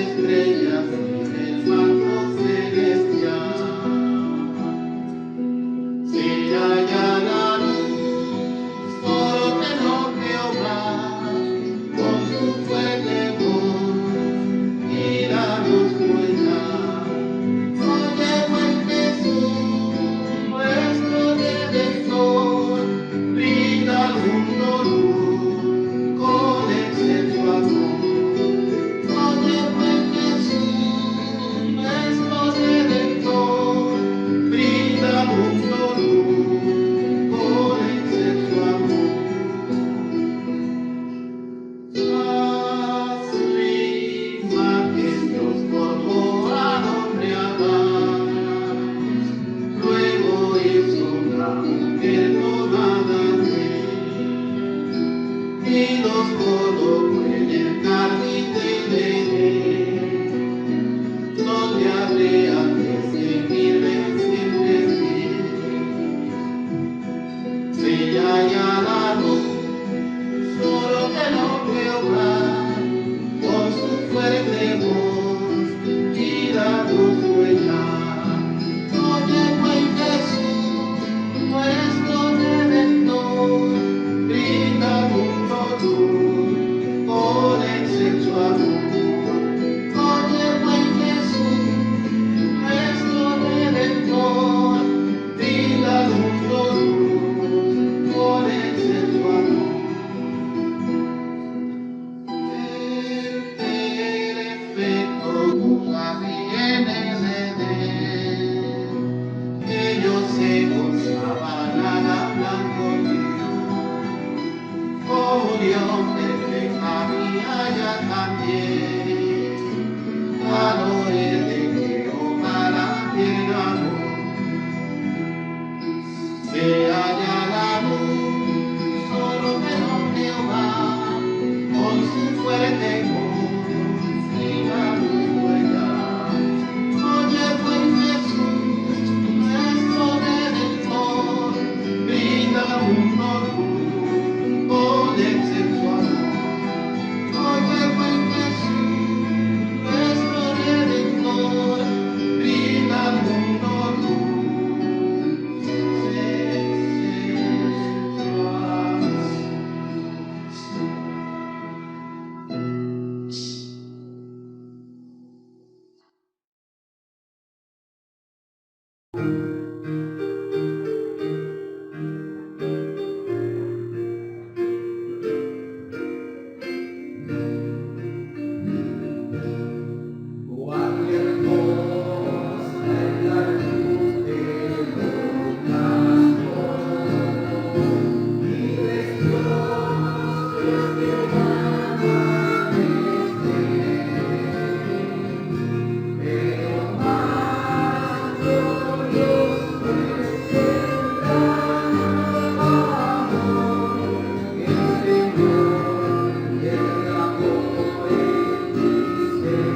estrellas y del manto celestial. Si haya la luz, solo tengo que obrar con su fuerte voz y darnos cuenta. Oye, buen Jesús, nuestro Redentor, brinda al mundo luz con excelso amor. Oye, buen Jesús, nuestro Redentor, brinda al mundo luz con excelso amor. Haz mi imagen, Dios, por al hombre amar. Luego hizo una mujer tomada de él y los colocó en el jardín del Edén, donde habrían de seguirle siempre fiel. Si haya la luz, solo tengo que obrar con su fuerte voz y darnos cuenta. Oye, buen Jesús, nuestro Redentor, brinda al mundo luz con excelso amor. Oye, buen Jesús, nuestro Redentor, brinda al mundo luz con excelso amor. El perfecto juzga bien el Edén, ellos se gozaban al hablar con Dios. Unión perfecta había ya también, al oír de Jehová la tierra amor. Si haya la luz, solo pero Jehová, con su fuerte voz y la luz vuela. Oye, buen Jesús, nuestro Redentor, brinda al mundo luz con excelso amor. Oye, buen Jesús, nuestro Redentor, brinda al mundo luz excelso amor. Cuán hermosa es la luz de los campos, y precioso es el amanecer, pero más glorioso es el gran amor que el Señor derramó en mi ser.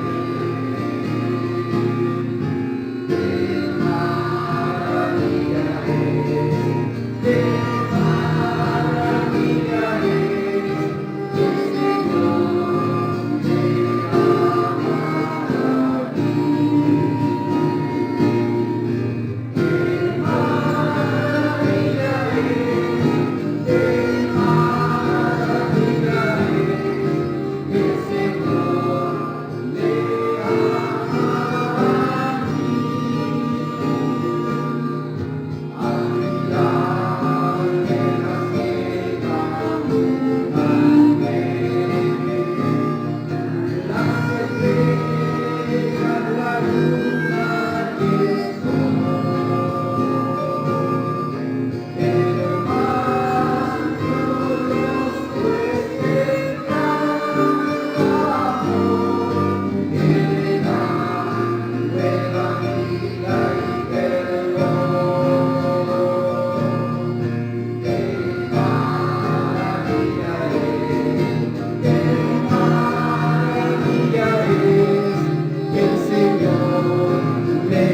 El Señor me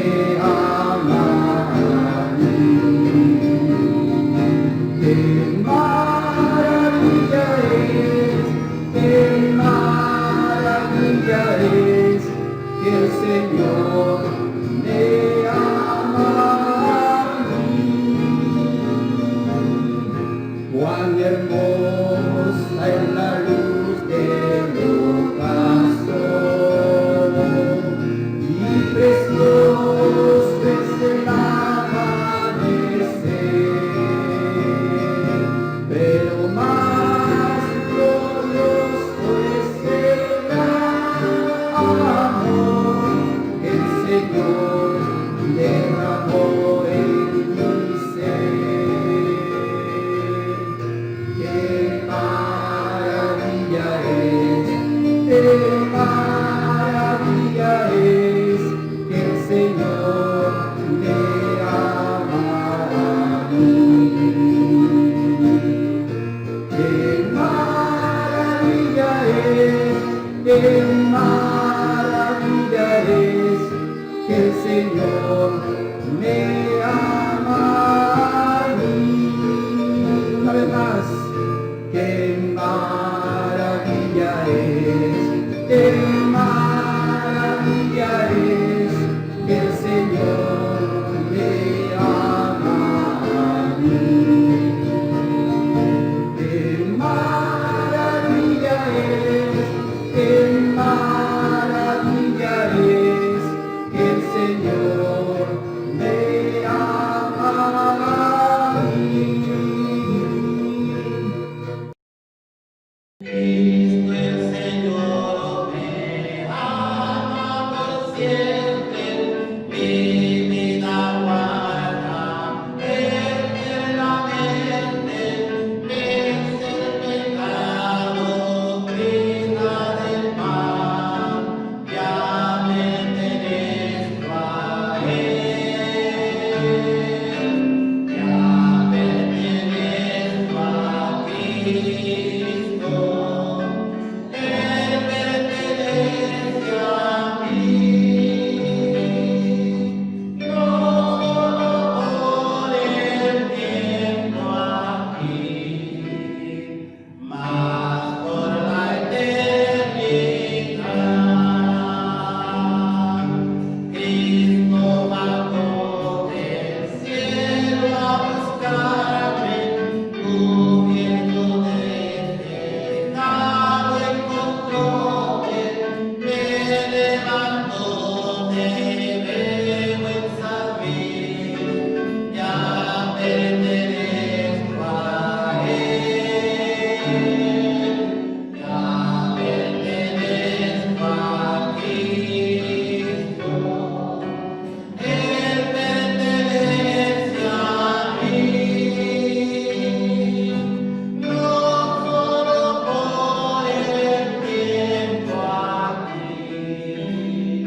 Señor me ama a mí. Cuán hermosa es la luz del ocaso y precioso es el amanecer, pero más glorioso es el amor que el Señor derramó en mi ser. ¡Qué maravilla es! ¡Qué maravilla es que el Señor me ama a mí! ¡Qué maravilla es! ¡Qué maravilla es que el Señor me ama a mí! Una vez más. ¡Qué maravilla es! ¡Qué maravilla es que el Señor me ama a mí! ¡Qué maravilla es! ¡Qué maravilla es que el Señor me ama a mí! Cristo el Señor me ama por siempre, mi vida guarda eternamente, vence el pecado, brinda del mal, ya pertenezco a Él, ya pertenezco a Cristo. Él pertenece a mí, no por el tiempo aquí, mas por la eternidad. Cristo bajó del cielo a buscarme, cubierto de pecado encontróme, me levantó de vergüenza vil, ya pertenezco a Él, ya pertenezco a Cristo. Él pertenece a mí, no solo por el tiempo aquí,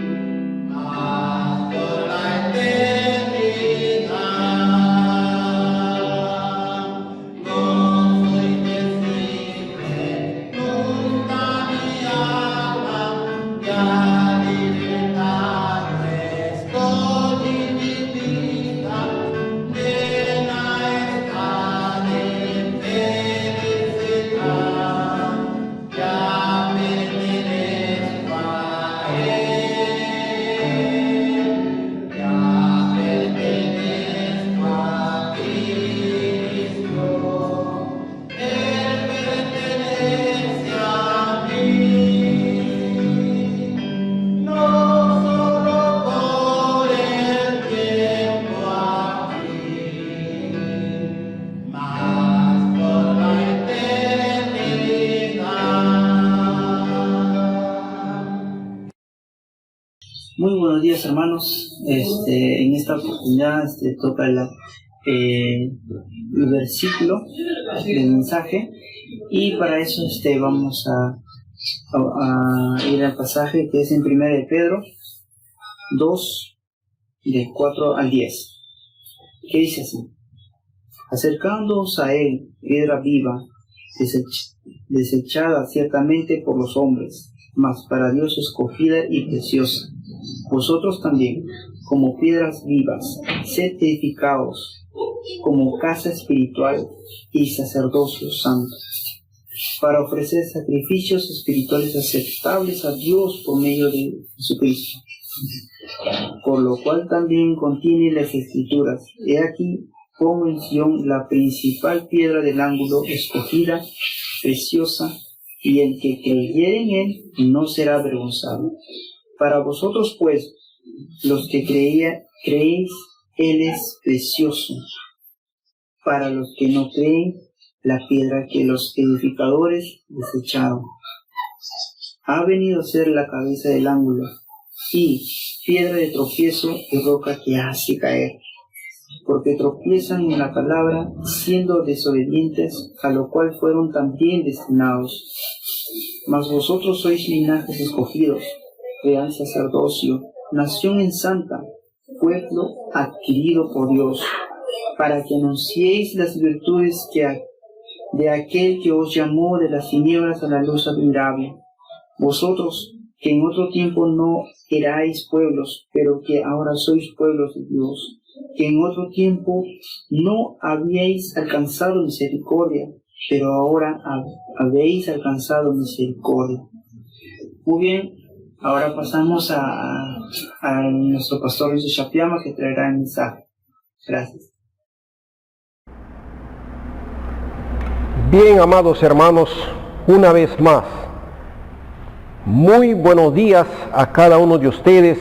mas por la eternidad. Gozo indecible nunca mi alma, ya libertad estoy en mi vida, plena está de felicidad, ya pertenezco a Él, ya pertenezco a Cristo. Él pertenece a mí, no solo por el tiempo aquí, mas por la eternidad. Muy buenos días, hermanos. En esta oportunidad toca el versículo del mensaje, y para eso vamos a ir al pasaje que es en 1 de Pedro 2, de 4 al 10, que dice así: acercándoos a Él, piedra viva, desechada ciertamente por los hombres, mas para Dios escogida y preciosa. Vosotros también, como piedras vivas, sed edificados como casa espiritual y sacerdocio santo, para ofrecer sacrificios espirituales aceptables a Dios por medio de Jesucristo. Por lo cual también contiene las Escrituras: He aquí, pongo en Sión la principal piedra del ángulo, escogida, preciosa, y el que creyere en él no será avergonzado. Para vosotros, pues, los que creéis, él es precioso. Para los que no creen, la piedra que los edificadores desecharon ha venido a ser la cabeza del ángulo, y piedra de tropiezo y roca que hace caer, porque tropiezan en la palabra, siendo desobedientes, a lo cual fueron también destinados. Mas vosotros sois linajes escogidos, real sacerdocio, nación en santa, pueblo adquirido por Dios, para que anunciéis las virtudes de aquel que os llamó de las tinieblas a la luz admirable. Vosotros, que en otro tiempo no erais pueblos, pero que ahora sois pueblos de Dios, que en otro tiempo no habíais alcanzado misericordia, pero ahora habéis alcanzado misericordia. Muy bien, ahora pasamos a nuestro pastor Luis de Chapiama, que traerá el mensaje. Gracias. Bien, amados hermanos, una vez más, muy buenos días a cada uno de ustedes.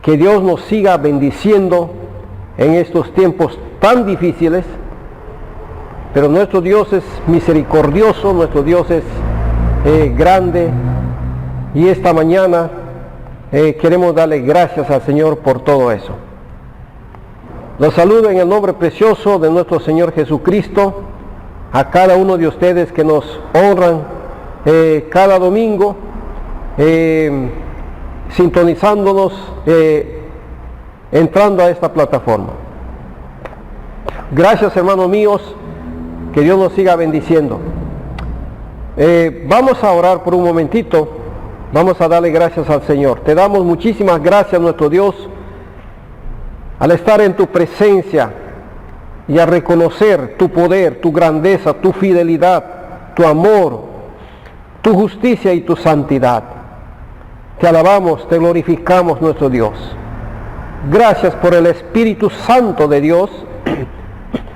Que Dios nos siga bendiciendo en estos tiempos tan difíciles, pero nuestro Dios es misericordioso, nuestro Dios es grande, y esta mañana queremos darle gracias al Señor por todo eso. Los saludo en el nombre precioso de nuestro Señor Jesucristo, a cada uno de ustedes que nos honran cada domingo, sintonizándonos, entrando a esta plataforma. Gracias, hermanos míos, que Dios nos siga bendiciendo. Vamos a orar por un momentito, vamos a darle gracias al Señor. Te damos muchísimas gracias, nuestro Dios, al estar en tu presencia y a reconocer tu poder, tu grandeza, tu fidelidad, tu amor, tu justicia y tu santidad. Te alabamos, te glorificamos, nuestro Dios. Gracias por el Espíritu Santo de Dios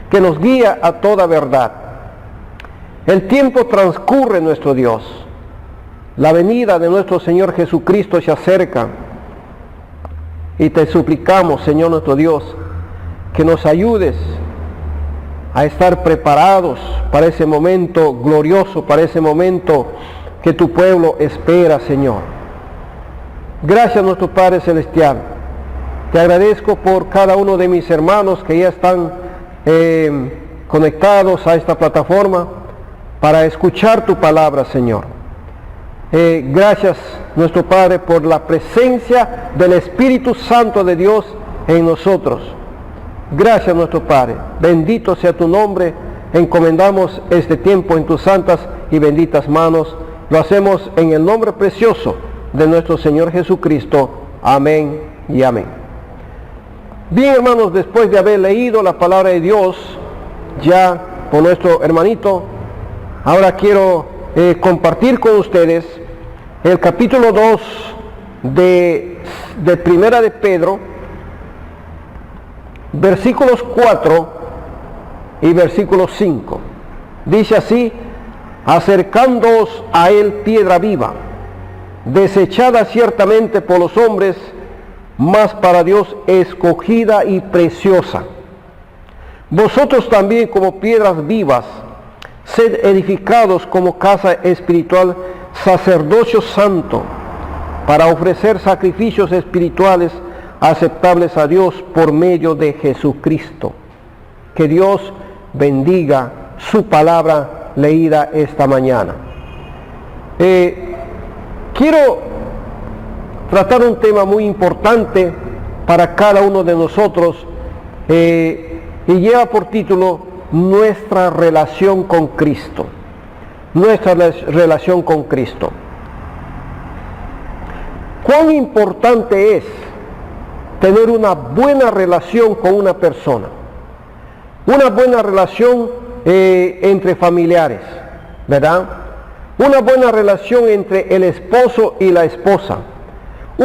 que nos guía a toda verdad. El tiempo transcurre, nuestro Dios. La venida de nuestro Señor Jesucristo se acerca. Y te suplicamos, Señor nuestro Dios, que nos ayudes a estar preparados para ese momento glorioso, para ese momento que tu pueblo espera, Señor. Gracias, nuestro Padre Celestial. Te agradezco por cada uno de mis hermanos que ya están conectados a esta plataforma para escuchar tu palabra, Señor. Gracias, nuestro Padre, por la presencia del Espíritu Santo de Dios en nosotros. Gracias, nuestro Padre. Bendito sea tu nombre. Encomendamos este tiempo en tus santas y benditas manos. Lo hacemos en el nombre precioso de nuestro Señor Jesucristo. Amén y amén. Bien, hermanos, después de haber leído la palabra de Dios ya por nuestro hermanito, ahora quiero compartir con ustedes el capítulo 2 de Primera de Pedro, versículos 4 y versículo 5. Dice así: acercándoos a él piedra viva, desechada ciertamente por los hombres, mas para Dios escogida y preciosa. Vosotros también, como piedras vivas, sed edificados como casa espiritual, sacerdocio santo, para ofrecer sacrificios espirituales aceptables a Dios por medio de Jesucristo. Que Dios bendiga su palabra leída esta mañana. Quiero tratar un tema muy importante para cada uno de nosotros, y lleva por título nuestra relación con Cristo. Nuestra relación con Cristo. ¿Cuán importante es tener una buena relación con una persona? Una buena relación entre familiares, ¿verdad? Una buena relación entre el esposo y la esposa.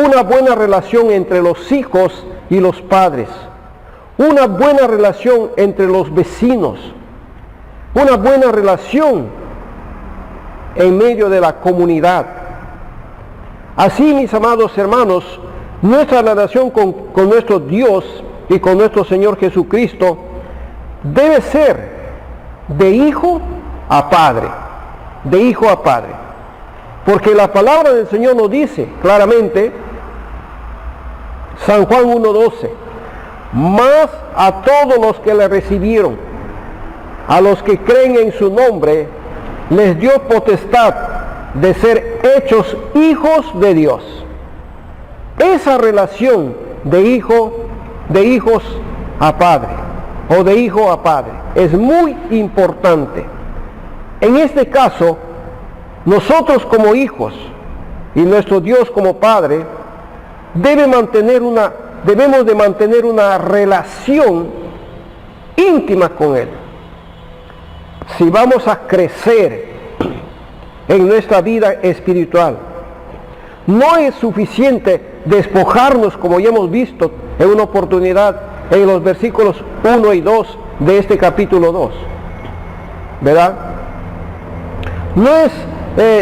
una buena relación entre los hijos y los padres, una buena relación entre los vecinos, una buena relación en medio de la comunidad. Así, mis amados hermanos, nuestra relación con nuestro Dios y con nuestro Señor Jesucristo debe ser de hijo a padre, de hijo a padre. Porque la palabra del Señor nos dice claramente, San Juan 1:12, mas a todos los que le recibieron, a los que creen en su nombre, les dio potestad de ser hechos hijos de Dios. Esa relación de hijos a padre, o de hijo a padre, es muy importante. En este caso, nosotros como hijos y nuestro Dios como Padre debemos de mantener una relación íntima con Él. Si vamos a crecer en nuestra vida espiritual, no es suficiente despojarnos, como ya hemos visto en una oportunidad en los versículos 1 y 2 de este capítulo 2, ¿verdad? No es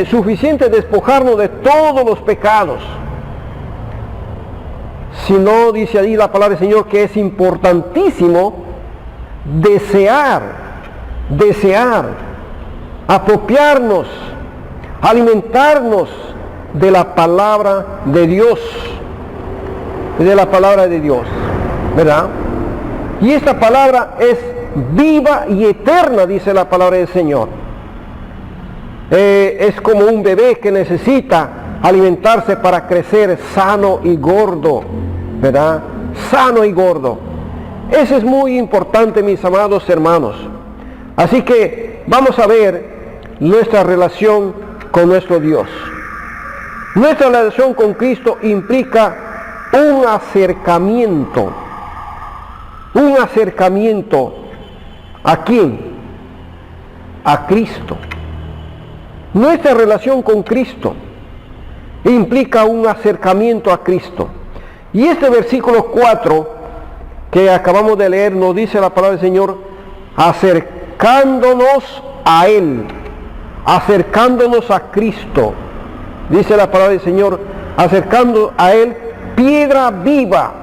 suficiente despojarnos de todos los pecados, sino, dice ahí la palabra del Señor, que es importantísimo desear, apropiarnos, alimentarnos de la palabra de Dios, ¿verdad? Y esta palabra es viva y eterna, dice la palabra del Señor. Es como un bebé que necesita alimentarse para crecer sano y gordo, ¿verdad? Sano y gordo. Eso es muy importante, mis amados hermanos. Así que vamos a ver nuestra relación con nuestro Dios. Nuestra relación con Cristo implica un acercamiento. Un acercamiento ¿a quién? A Cristo. Nuestra relación con Cristo implica un acercamiento a Cristo. Y este versículo 4 que acabamos de leer nos dice la palabra del Señor, acercándonos a Él, acercándonos a Cristo. Dice la palabra del Señor, acercando a Él, piedra viva.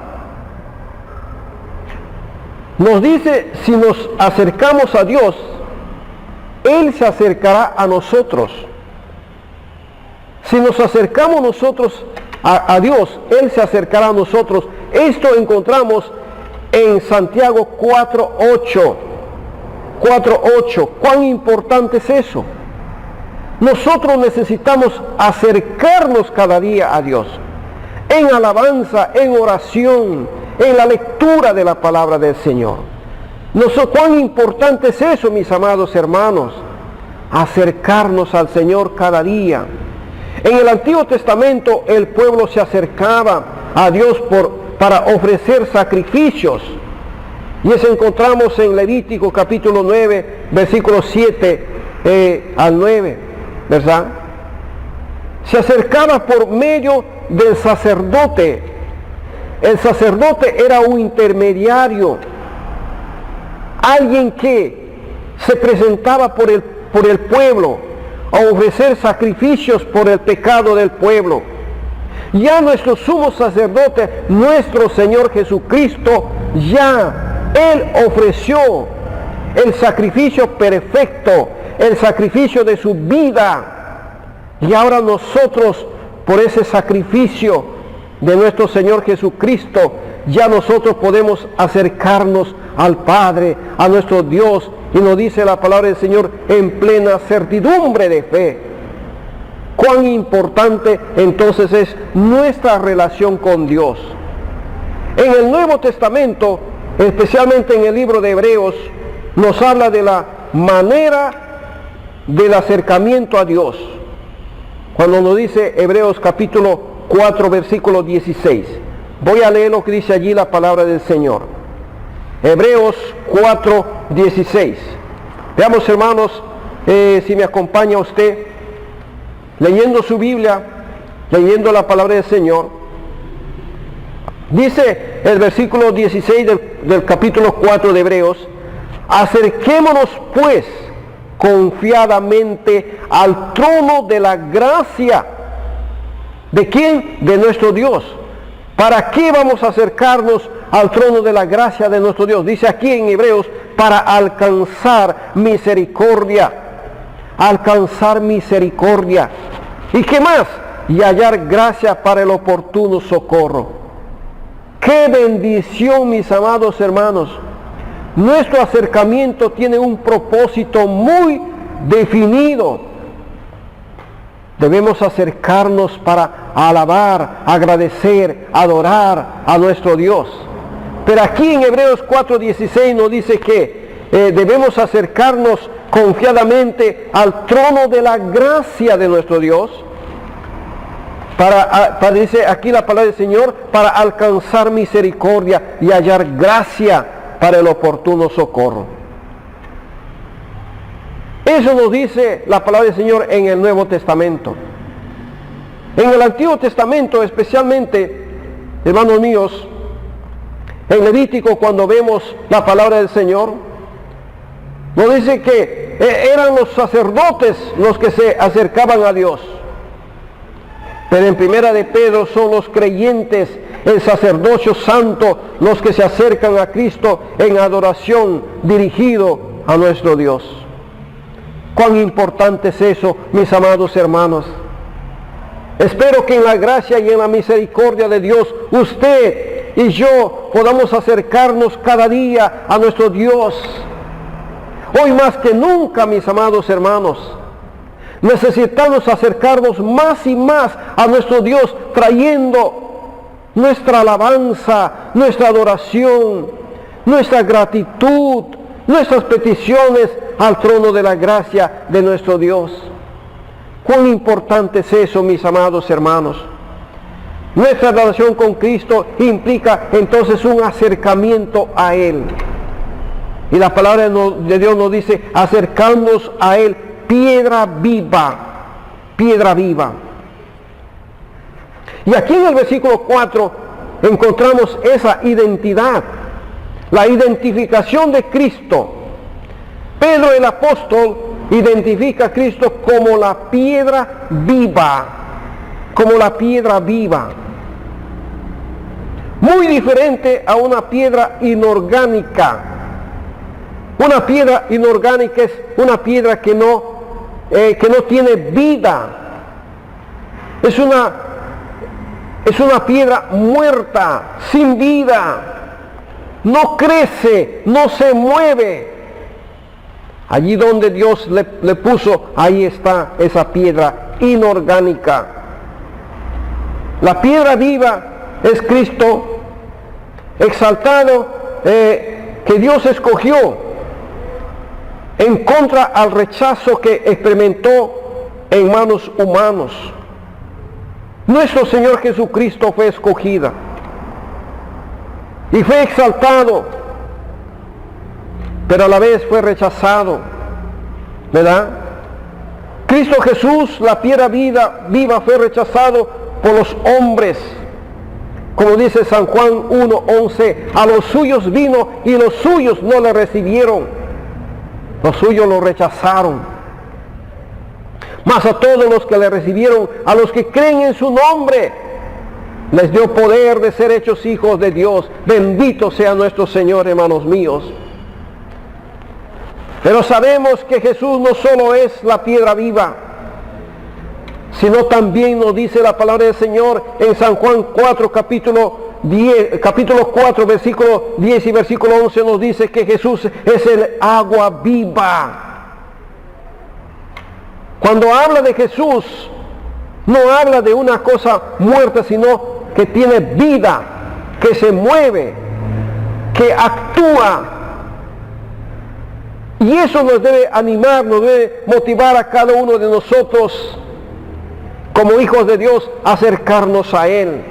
Nos dice, si nos acercamos a Dios, Él se acercará a nosotros. Si nos acercamos nosotros a Dios, Él se acercará a nosotros. Esto encontramos en Santiago 4:8. 4:8. ¿Cuán importante es eso? Nosotros necesitamos acercarnos cada día a Dios. En alabanza, en oración, en la lectura de la palabra del Señor. ¿Cuán importante es eso, mis amados hermanos? Acercarnos al Señor cada día. En el Antiguo Testamento el pueblo se acercaba a Dios para ofrecer sacrificios. Y eso encontramos en Levítico capítulo 9, versículos 7 al 9, ¿verdad? Se acercaba por medio del sacerdote. El sacerdote era un intermediario, alguien que se presentaba por el pueblo a ofrecer sacrificios por el pecado del pueblo. Ya nuestro sumo sacerdote, nuestro Señor Jesucristo, ya Él ofreció el sacrificio perfecto, el sacrificio de su vida. Y ahora nosotros, por ese sacrificio de nuestro Señor Jesucristo, ya nosotros podemos acercarnos al Padre, a nuestro Dios, y nos dice la palabra del Señor en plena certidumbre de fe. Cuán importante entonces es nuestra relación con Dios. En el Nuevo Testamento, especialmente en el libro de Hebreos, nos habla de la manera del acercamiento a Dios. Cuando nos dice Hebreos capítulo 4, versículo 16. Voy a leer lo que dice allí la palabra del Señor. Hebreos 4, 16. Veamos, hermanos, si me acompaña usted, leyendo su Biblia, leyendo la palabra del Señor. Dice el versículo 16 del capítulo 4 de Hebreos: acerquémonos pues confiadamente al trono de la gracia. ¿De quién? De nuestro Dios. ¿Para qué vamos a acercarnos al trono de la gracia de nuestro Dios? Dice aquí en Hebreos: para alcanzar misericordia. Alcanzar misericordia. ¿Y qué más? Y hallar gracia para el oportuno socorro. ¡Qué bendición, mis amados hermanos! Nuestro acercamiento tiene un propósito muy definido. Debemos acercarnos para alabar, agradecer, adorar a nuestro Dios. Pero aquí en Hebreos 4:16 nos dice que debemos acercarnos confiadamente al trono de la gracia de nuestro Dios. Dice aquí la palabra del Señor, para alcanzar misericordia y hallar gracia para el oportuno socorro. Eso nos dice la palabra del Señor en el Nuevo Testamento. En el Antiguo Testamento, especialmente, hermanos míos, en Levítico, cuando vemos la palabra del Señor, nos dice que eran los sacerdotes los que se acercaban a Dios. Pero en Primera de Pedro son los creyentes, el sacerdocio santo, los que se acercan a Cristo en adoración dirigido a nuestro Dios. Cuán importante es eso, mis amados hermanos. Espero que en la gracia y en la misericordia de Dios, usted y yo podamos acercarnos cada día a nuestro Dios. Hoy más que nunca, mis amados hermanos, necesitamos acercarnos más y más a nuestro Dios, trayendo nuestra alabanza, nuestra adoración, nuestra gratitud, nuestras peticiones al trono de la gracia de nuestro Dios. Cuán importante es eso, mis amados hermanos. Nuestra relación con Cristo implica entonces un acercamiento a Él. Y la palabra de Dios nos dice: acercarnos a Él, piedra viva, piedra viva. Y aquí en el versículo 4 encontramos esa identidad, la identificación de Cristo. Pedro el apóstol identifica a Cristo como la piedra viva, como la piedra viva. Muy diferente a una piedra inorgánica. Una piedra inorgánica es una piedra que no tiene vida. Es una piedra muerta, sin vida. No crece, no se mueve. Allí donde Dios le puso, ahí está esa piedra inorgánica. La piedra viva es Cristo exaltado, que Dios escogió en contra al rechazo que experimentó en manos humanos. Nuestro Señor Jesucristo fue escogida y fue exaltado, pero a la vez fue rechazado, ¿verdad? Cristo Jesús, la piedra viva, fue rechazado por los hombres, como dice San Juan 1:11, a los suyos vino y los suyos no le recibieron. Los suyos lo rechazaron. Mas a todos los que le recibieron, a los que creen en su nombre, les dio poder de ser hechos hijos de Dios. Bendito sea nuestro Señor, hermanos míos. Pero sabemos que Jesús no solo es la piedra viva, sino también nos dice la palabra del Señor en San Juan 4, capítulo 4, versículo 10 y versículo 11, nos dice que Jesús es el agua viva. Cuando habla de Jesús, no habla de una cosa muerta, sino que tiene vida, que se mueve, que actúa. Y eso nos debe animar, nos debe motivar a cada uno de nosotros, como hijos de Dios, a acercarnos a Él.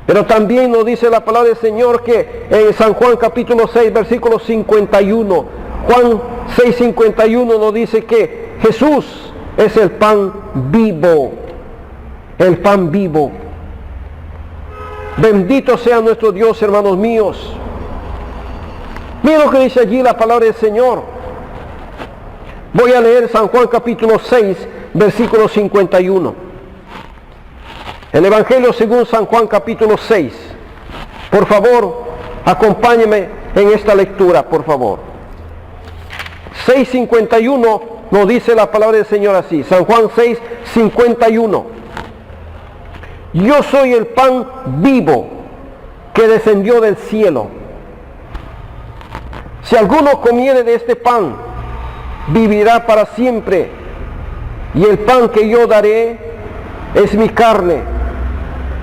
Pero también nos dice la palabra del Señor que en San Juan capítulo 6, versículo 51, Juan 6:51 nos dice que Jesús es el pan vivo, el pan vivo. Bendito sea nuestro Dios, hermanos míos. Miren lo que dice allí la palabra del Señor. Voy a leer San Juan capítulo 6, versículo 51. El Evangelio según San Juan capítulo 6. Por favor, acompáñeme en esta lectura, por favor. 6:51 nos dice la palabra del Señor así. San Juan 6:51. Yo soy el pan vivo que descendió del cielo. Si alguno comiere de este pan, vivirá para siempre. Y el pan que yo daré es mi carne,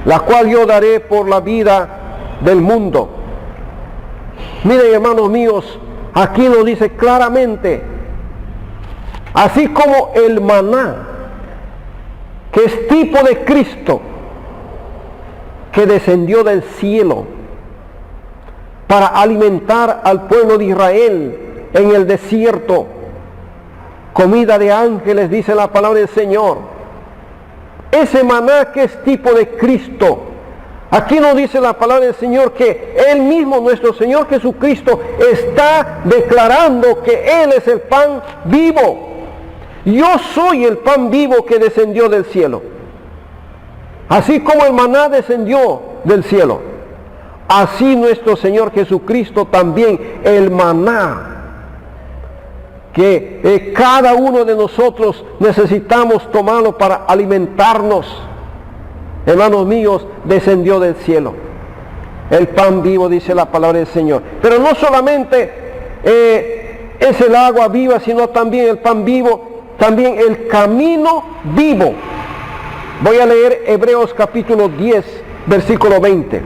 la cual yo daré por la vida del mundo. Miren, hermanos míos, aquí nos dice claramente, así como el maná, que es tipo de Cristo, que descendió del cielo para alimentar al pueblo de Israel en el desierto, comida de ángeles, dice la palabra del Señor. Ese maná que es tipo de Cristo, aquí nos dice la palabra del Señor que Él mismo, nuestro Señor Jesucristo, está declarando que Él es el pan vivo. Yo soy el pan vivo que descendió del cielo. Así como el maná descendió del cielo, así nuestro Señor Jesucristo también, el maná que cada uno de nosotros necesitamos tomarlo para alimentarnos, hermanos míos, descendió del cielo. El pan vivo, dice la palabra del Señor. Pero no solamente es el agua viva, sino también el pan vivo, también el camino vivo. Voy a leer Hebreos capítulo 10, versículo 20.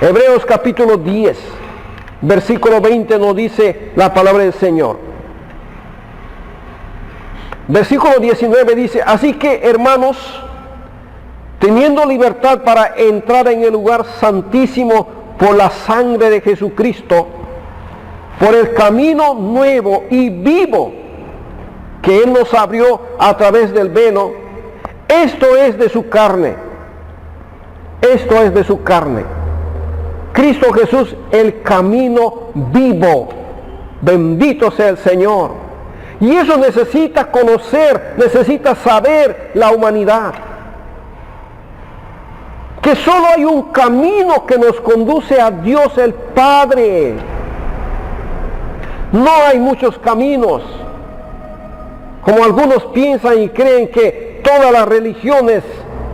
Hebreos capítulo 10, versículo 20 nos dice la palabra del Señor. Versículo 19 dice, así que hermanos, teniendo libertad para entrar en el lugar santísimo por la sangre de Jesucristo, por el camino nuevo y vivo que Él nos abrió a través del velo, esto es de su carne. Esto es de su carne. Cristo Jesús, el camino vivo. Bendito sea el Señor. Y eso necesita conocer, necesita saber la humanidad. Que solo hay un camino que nos conduce a Dios el Padre. No hay muchos caminos. Como algunos piensan y creen que todas las religiones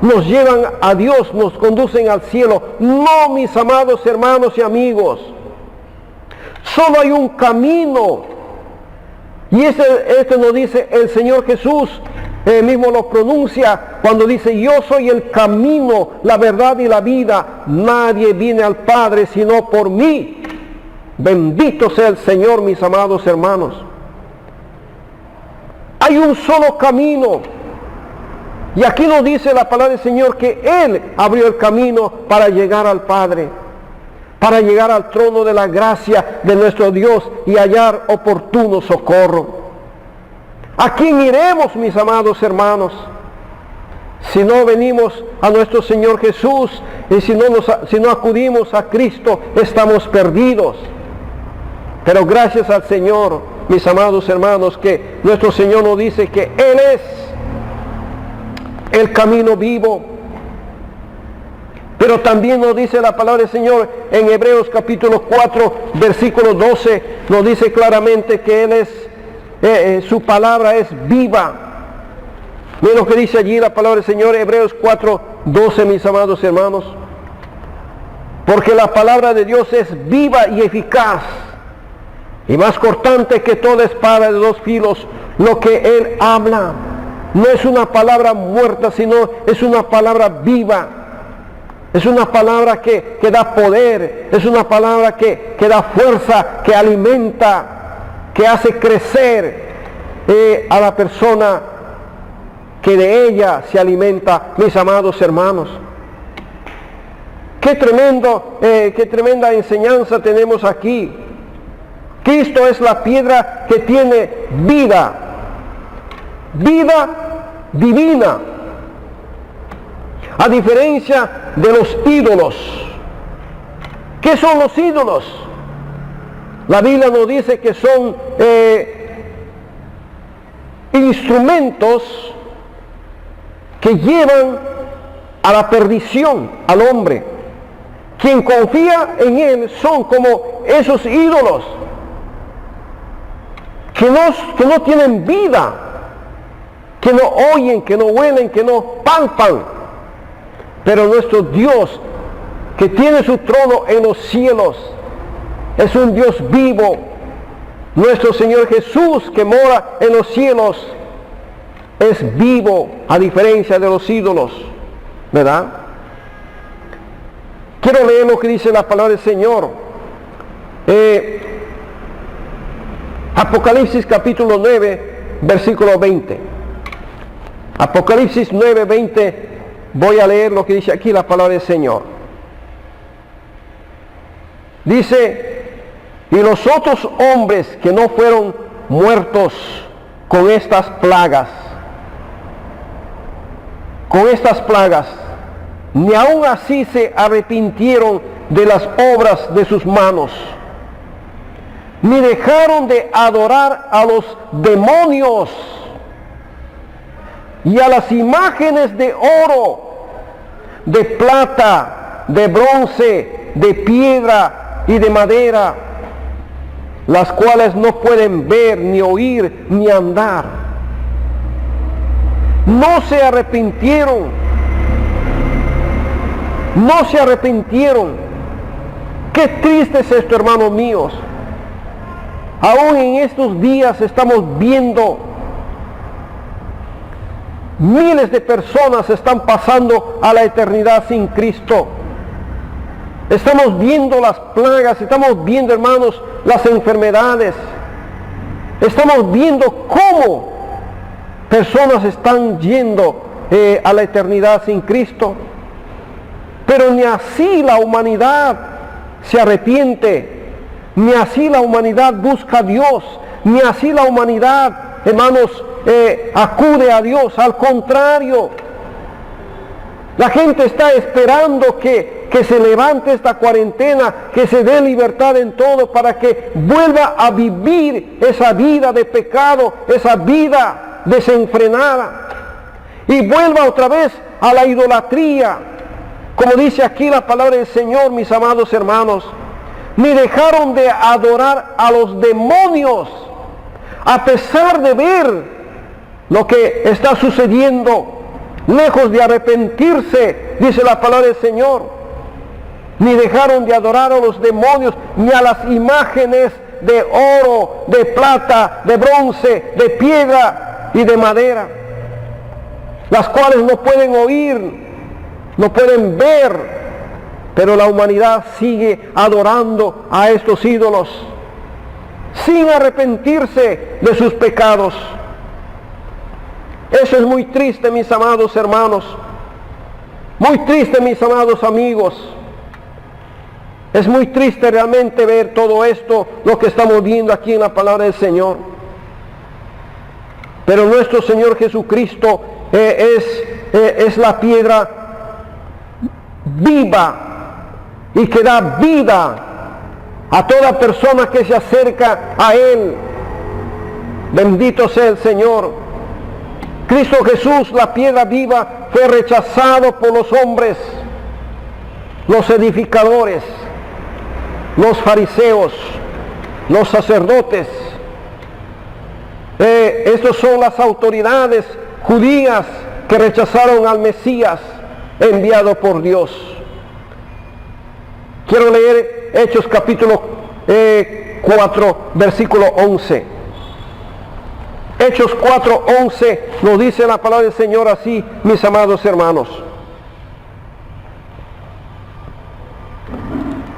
nos llevan a Dios, nos conducen al cielo. No, mis amados hermanos y amigos. Solo hay un camino. Y este nos dice el Señor Jesús, Él mismo lo pronuncia cuando dice, yo soy el camino, la verdad y la vida. Nadie viene al Padre sino por mí. Bendito sea el Señor, mis amados hermanos. Hay un solo camino. Y aquí nos dice la palabra del Señor que Él abrió el camino para llegar al Padre, para llegar al trono de la gracia de nuestro Dios y hallar oportuno socorro. ¿A quién iremos, mis amados hermanos? Si no venimos a nuestro Señor Jesús y si no acudimos a Cristo, estamos perdidos. Pero gracias al Señor, mis amados hermanos, que nuestro Señor nos dice que Él es el camino vivo. Pero también nos dice la palabra del Señor en Hebreos capítulo 4, versículo 12, nos dice claramente que Él es, su palabra es viva. Miren lo que dice allí la palabra del Señor, Hebreos 4, 12, mis amados hermanos. Porque la palabra de Dios es viva y eficaz, y más cortante que toda espada de dos filos. Lo que Él habla no es una palabra muerta, sino es una palabra viva. Es una palabra que da poder, es una palabra que da fuerza, que alimenta, que hace crecer a la persona que de ella se alimenta, mis amados hermanos. Qué tremenda enseñanza tenemos aquí. Cristo es la piedra que tiene vida divina. a diferencia de los ídolos. ¿Qué son los ídolos? La Biblia nos dice que son instrumentos que llevan a la perdición al hombre. Quien confía en él son como esos ídolos que no tienen vida, que no oyen, que no huelen, que no palpan. Pero nuestro Dios, que tiene su trono en los cielos, es un Dios vivo. Nuestro Señor Jesús, que mora en los cielos, es vivo, a diferencia de los ídolos, ¿verdad? Quiero leer lo que dice la palabra del Señor. Apocalipsis capítulo 9, versículo 20. Apocalipsis 9, 20. Voy a leer lo que dice aquí la palabra del Señor. Dice: y los otros hombres que no fueron muertos con estas plagas, ni aun así se arrepintieron de las obras de sus manos, ni dejaron de adorar a los demonios y a las imágenes de oro, de plata, de bronce, de piedra y de madera, las cuales no pueden ver, ni oír, ni andar. No se arrepintieron. Qué triste es esto, hermanos míos. Aún en estos días estamos viendo miles de personas están pasando a la eternidad sin Cristo. Estamos viendo las plagas, estamos viendo, hermanos, las enfermedades. Estamos viendo cómo personas están yendo a la eternidad sin Cristo. Pero ni así la humanidad se arrepiente, ni así la humanidad busca a Dios, ni así la humanidad, hermanos, acude a Dios. Al contrario, la gente está esperando que se levante esta cuarentena, que se dé libertad en todo, para que vuelva a vivir esa vida de pecado, esa vida desenfrenada, y vuelva otra vez a la idolatría. Como dice aquí la palabra del Señor, mis amados hermanos, ni dejaron de adorar a los demonios, a pesar de ver lo que está sucediendo. Lejos de arrepentirse, dice la palabra del Señor, ni dejaron de adorar a los demonios, ni a las imágenes de oro, de plata, de bronce, de piedra y de madera, las cuales no pueden oír, no pueden ver, pero la humanidad sigue adorando a estos ídolos sin arrepentirse de sus pecados. Eso es muy triste, mis amados hermanos, muy triste, mis amados amigos. Es muy triste realmente ver todo esto, lo que estamos viendo aquí en la palabra del Señor. Pero nuestro Señor Jesucristo es la piedra viva y que da vida a toda persona que se acerca a Él. Bendito sea el Señor. Cristo Jesús, la piedra viva, fue rechazado por los hombres, los edificadores, los fariseos, los sacerdotes. Estas son las autoridades judías que rechazaron al Mesías enviado por Dios. Quiero leer Hechos capítulo 4, versículo 11. Hechos 4:11 nos dice la palabra del Señor así, mis amados hermanos.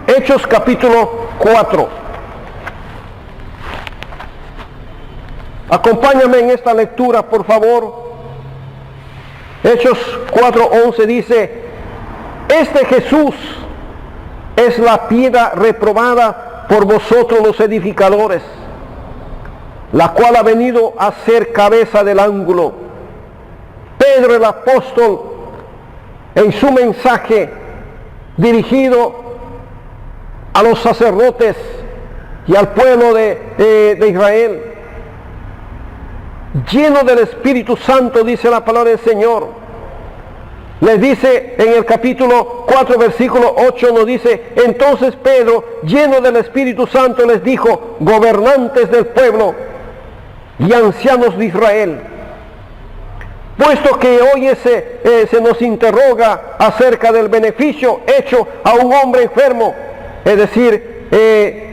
Hechos capítulo 4. Acompáñame en esta lectura, por favor. Hechos 4:11 dice: este Jesús es la piedra reprobada por vosotros los edificadores, la cual ha venido a ser cabeza del ángulo. Pedro el apóstol, en su mensaje dirigido a los sacerdotes y al pueblo de Israel, lleno del Espíritu Santo, dice la palabra del Señor. Les dice en el capítulo 4, versículo 8, nos dice: entonces Pedro, lleno del Espíritu Santo, les dijo: gobernantes del pueblo y ancianos de Israel, puesto que hoy se nos interroga acerca del beneficio hecho a un hombre enfermo, es decir,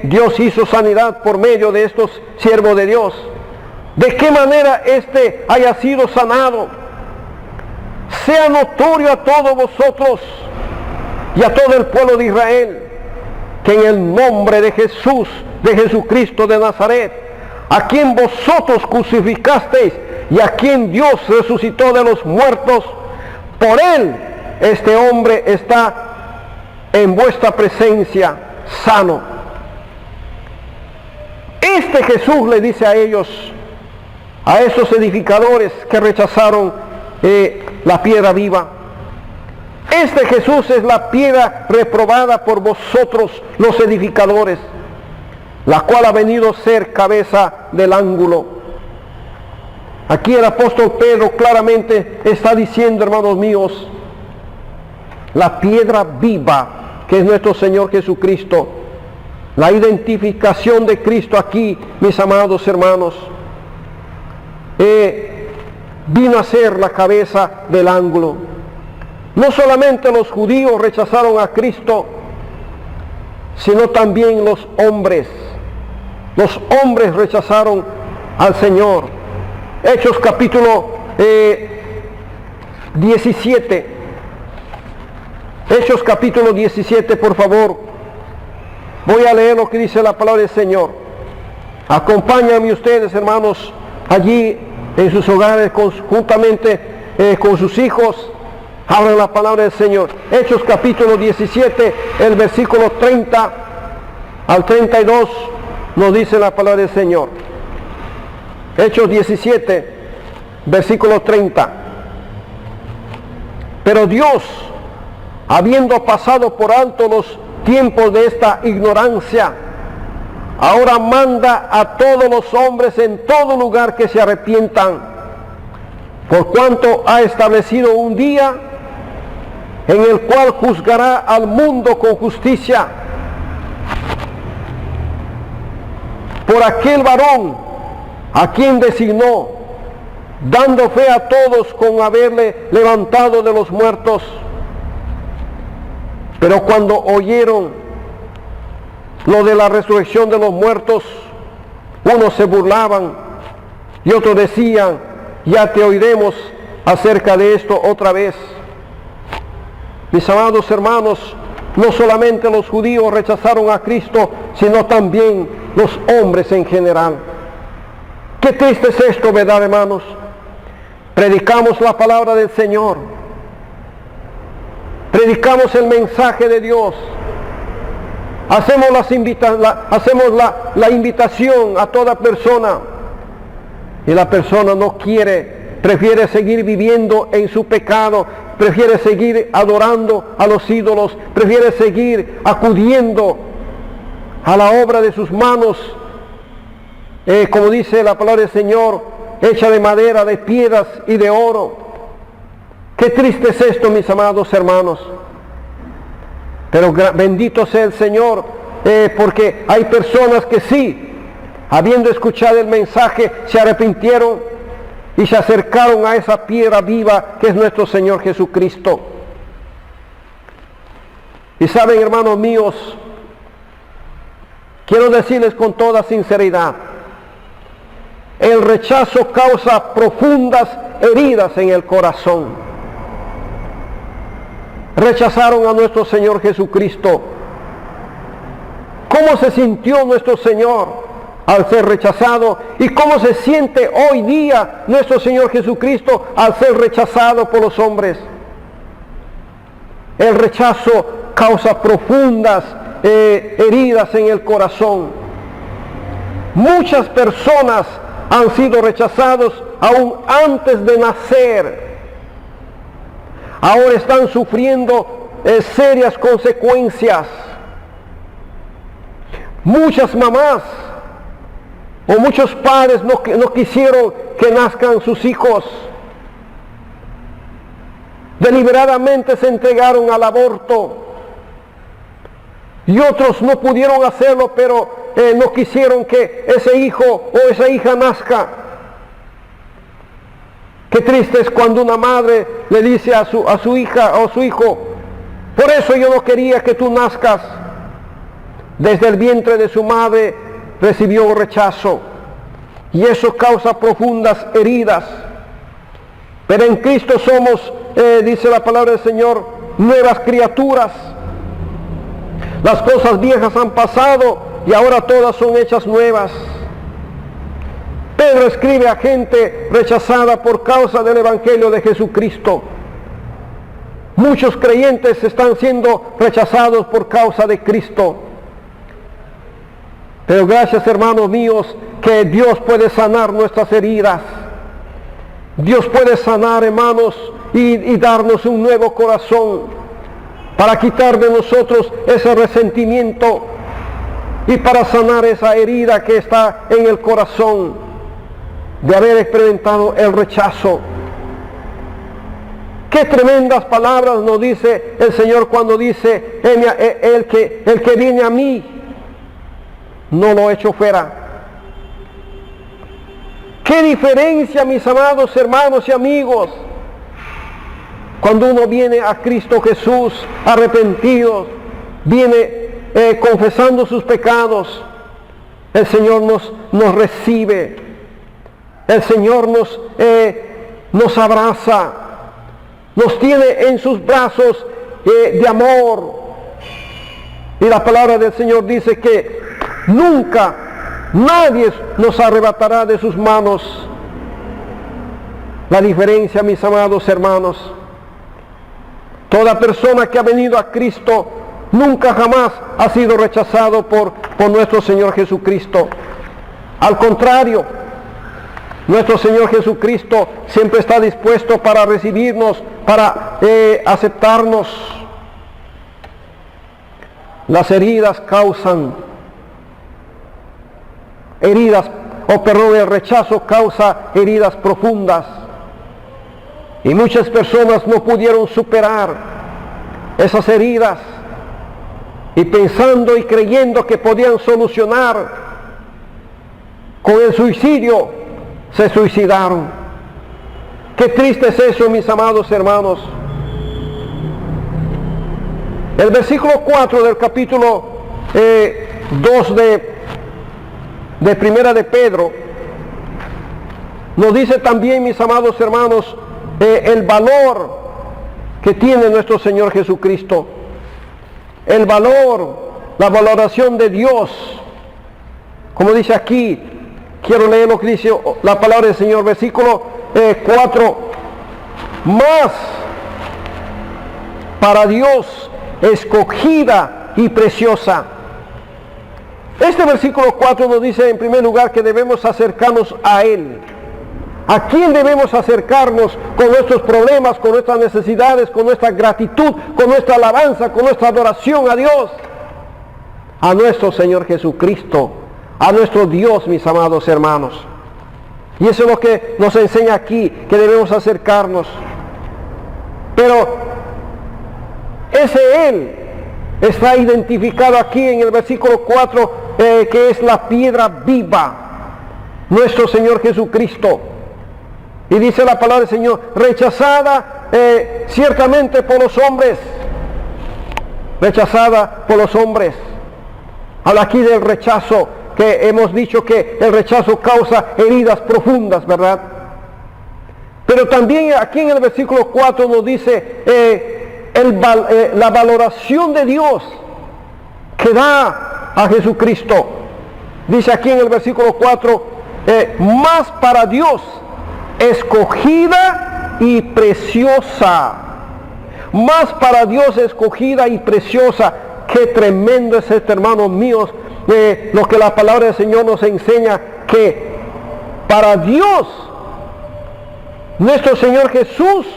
Dios hizo sanidad por medio de estos siervos de Dios, de qué manera éste haya sido sanado, sea notorio a todos vosotros y a todo el pueblo de Israel, que en el nombre de Jesús, de Jesucristo de Nazaret, a quien vosotros crucificasteis y a quien Dios resucitó de los muertos, por él este hombre está en vuestra presencia sano. Este Jesús le dice a ellos, a esos edificadores que rechazaron la piedra viva: este Jesús es la piedra reprobada por vosotros los edificadores, la cual ha venido a ser cabeza del ángulo. Aquí el apóstol Pedro claramente está diciendo, hermanos míos, la piedra viva que es nuestro Señor Jesucristo. La identificación de Cristo aquí, mis amados hermanos, vino a ser la cabeza del ángulo. No solamente los judíos rechazaron a Cristo, sino también los hombres. Los hombres rechazaron al Señor. Hechos capítulo 17. Hechos capítulo 17, por favor. Voy a leer lo que dice la palabra del Señor. Acompáñenme ustedes, hermanos, allí en sus hogares, juntamente con sus hijos. Abran la palabra del Señor. Hechos capítulo 17, el versículo 30 al 32, nos dice la palabra del Señor. Hechos 17, versículo 30. Pero Dios, habiendo pasado por alto los tiempos de esta ignorancia, ahora manda a todos los hombres en todo lugar que se arrepientan, por cuanto ha establecido un día en el cual juzgará al mundo con justicia por aquel varón a quien designó, dando fe a todos con haberle levantado de los muertos. Pero cuando oyeron lo de la resurrección de los muertos, unos se burlaban y otros decían: ya te oiremos acerca de esto otra vez. Mis amados hermanos, no solamente los judíos rechazaron a Cristo, sino también los hombres en general. Qué triste es esto, ¿verdad, hermanos? Predicamos la palabra del Señor, predicamos el mensaje de Dios, hacemos la invitación a toda persona, y la persona no quiere, prefiere seguir viviendo en su pecado, prefiere seguir adorando a los ídolos, prefiere seguir acudiendo a la obra de sus manos, como dice la palabra del Señor, hecha de madera, de piedras y de oro. Qué triste es esto, mis amados hermanos. Pero bendito sea el Señor, porque hay personas que sí, habiendo escuchado el mensaje, se arrepintieron y se acercaron a esa piedra viva que es nuestro Señor Jesucristo. Y saben, hermanos míos, quiero decirles con toda sinceridad, el rechazo causa profundas heridas en el corazón. Rechazaron a nuestro Señor Jesucristo. ¿Cómo se sintió nuestro Señor al ser rechazado? ¿Y cómo se siente hoy día nuestro Señor Jesucristo al ser rechazado por los hombres? El rechazo causa profundas heridas en el corazón. Muchas personas han sido rechazados aún antes de nacer. ahora están sufriendo serias consecuencias. Muchas mamás o muchos padres no quisieron que nazcan sus hijos. Deliberadamente se entregaron al aborto. Y otros no pudieron hacerlo, pero no quisieron que ese hijo o esa hija nazca. Qué triste es cuando una madre le dice a su hija o a su hijo: por eso yo no quería que tú nazcas. Desde el vientre de su madre recibió rechazo, y eso causa profundas heridas. Pero en Cristo somos, dice la palabra del Señor, nuevas criaturas. Las cosas viejas han pasado y ahora todas son hechas nuevas. Pedro escribe a gente rechazada por causa del Evangelio de Jesucristo. Muchos creyentes están siendo rechazados por causa de Cristo. Pero gracias, hermanos míos, que Dios puede sanar nuestras heridas. Dios puede sanar, hermanos, y darnos un nuevo corazón, para quitar de nosotros ese resentimiento y para sanar esa herida que está en el corazón de haber experimentado el rechazo. Qué tremendas palabras nos dice el Señor cuando dice: el que viene a mí no lo echo fuera. Qué diferencia, mis amados hermanos y amigos, cuando uno viene a Cristo Jesús arrepentido, viene confesando sus pecados. El Señor nos recibe, el Señor nos abraza, nos tiene en sus brazos de amor. Y la palabra del Señor dice que nunca nadie nos arrebatará de sus manos. La diferencia, mis amados hermanos, toda persona que ha venido a Cristo nunca jamás ha sido rechazado por nuestro Señor Jesucristo. Al contrario, nuestro Señor Jesucristo siempre está dispuesto para recibirnos, para aceptarnos. Las heridas causan el rechazo causa heridas profundas. Y muchas personas no pudieron superar esas heridas, y pensando y creyendo que podían solucionar con el suicidio, se suicidaron. Qué triste es eso, mis amados hermanos. El versículo 4 del capítulo 2 de Primera de Pedro nos dice también, mis amados hermanos, el valor que tiene nuestro Señor Jesucristo. El valor, la valoración de Dios. Como dice aquí, quiero leer lo que dice la palabra del Señor, versículo 4. Más para Dios escogida y preciosa. Este versículo 4 nos dice en primer lugar que debemos acercarnos a Él. ¿A quién debemos acercarnos con nuestros problemas, con nuestras necesidades, con nuestra gratitud, con nuestra alabanza, con nuestra adoración a Dios? A nuestro Señor Jesucristo, a nuestro Dios, mis amados hermanos. Y eso es lo que nos enseña aquí, que debemos acercarnos. Pero ese Él está identificado aquí en el versículo 4, que es la piedra viva, nuestro Señor Jesucristo. Y dice la palabra del Señor, rechazada ciertamente por los hombres. Rechazada por los hombres. Habla aquí del rechazo, que hemos dicho que el rechazo causa heridas profundas, ¿verdad? Pero también aquí en el versículo 4 nos dice la valoración de Dios que da a Jesucristo. Dice aquí en el versículo 4, más para Dios escogida y preciosa. Más para Dios escogida y preciosa. Qué tremendo es esto, hermanos míos, lo que la palabra del Señor nos enseña, que para Dios, nuestro Señor Jesús,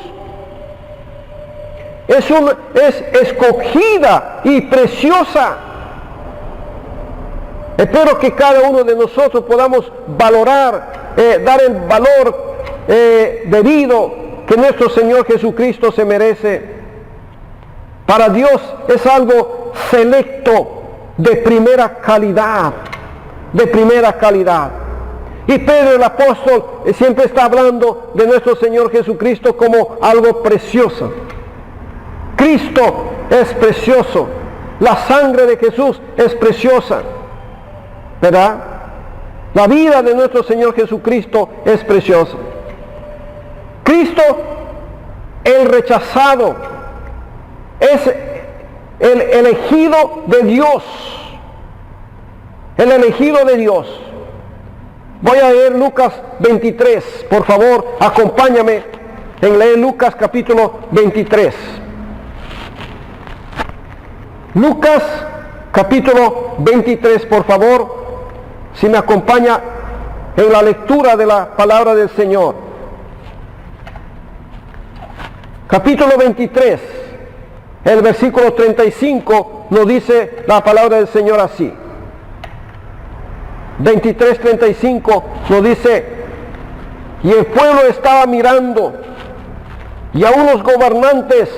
es escogida y preciosa. Espero que cada uno de nosotros podamos valorar, dar el valor debido que nuestro Señor Jesucristo se merece. Para Dios es algo selecto, de primera calidad, de primera calidad. Y Pedro el apóstol siempre está hablando de nuestro Señor Jesucristo como algo precioso. Cristo es precioso, la sangre de Jesús es preciosa, ¿verdad? La vida de nuestro Señor Jesucristo es preciosa. Cristo, el rechazado, es el elegido de Dios, el elegido de Dios. Voy a leer Lucas 23, por favor, acompáñame en leer Lucas capítulo 23. Lucas capítulo 23, por favor, si me acompaña en la lectura de la palabra del Señor. Capítulo 23, el versículo 35 nos dice la palabra del Señor así. 23:35 nos dice: y el pueblo estaba mirando, y a unos gobernantes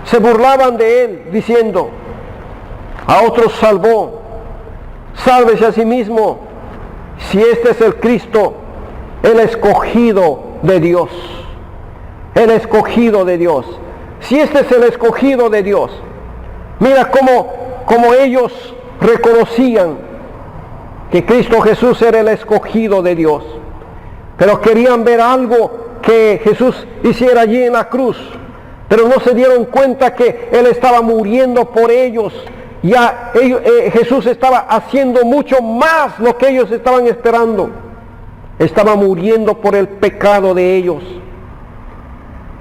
se burlaban de él, diciendo: a otros salvó, sálvese a sí mismo, si este es el Cristo, el escogido de Dios. El escogido de Dios. Si este es el escogido de Dios. Mira cómo ellos reconocían que Cristo Jesús era el escogido de Dios, pero querían ver algo que Jesús hiciera allí en la cruz, pero no se dieron cuenta que Él estaba muriendo por ellos. Ya Jesús estaba haciendo mucho más lo que ellos estaban esperando. Estaba muriendo por el pecado de ellos.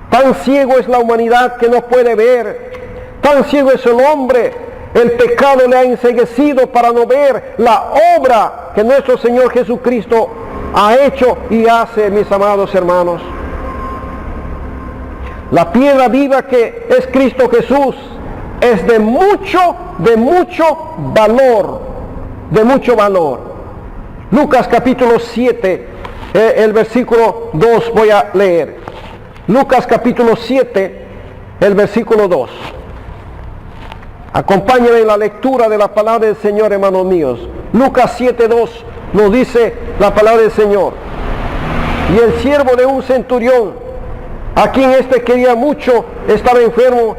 Tan ciego es la humanidad que no puede ver, tan ciego es el hombre. El pecado le ha enceguecido para no ver la obra que nuestro Señor Jesucristo ha hecho y hace, mis amados hermanos. La piedra viva que es Cristo Jesús es de mucho valor, de mucho valor. Lucas capítulo 7, el versículo 2 voy a leer. Lucas capítulo 7, el versículo 2. Acompáñenme en la lectura de la palabra del Señor, hermanos míos. Lucas 7:2 nos dice la palabra del Señor: y el siervo de un centurión, a quien éste quería mucho, estaba enfermo.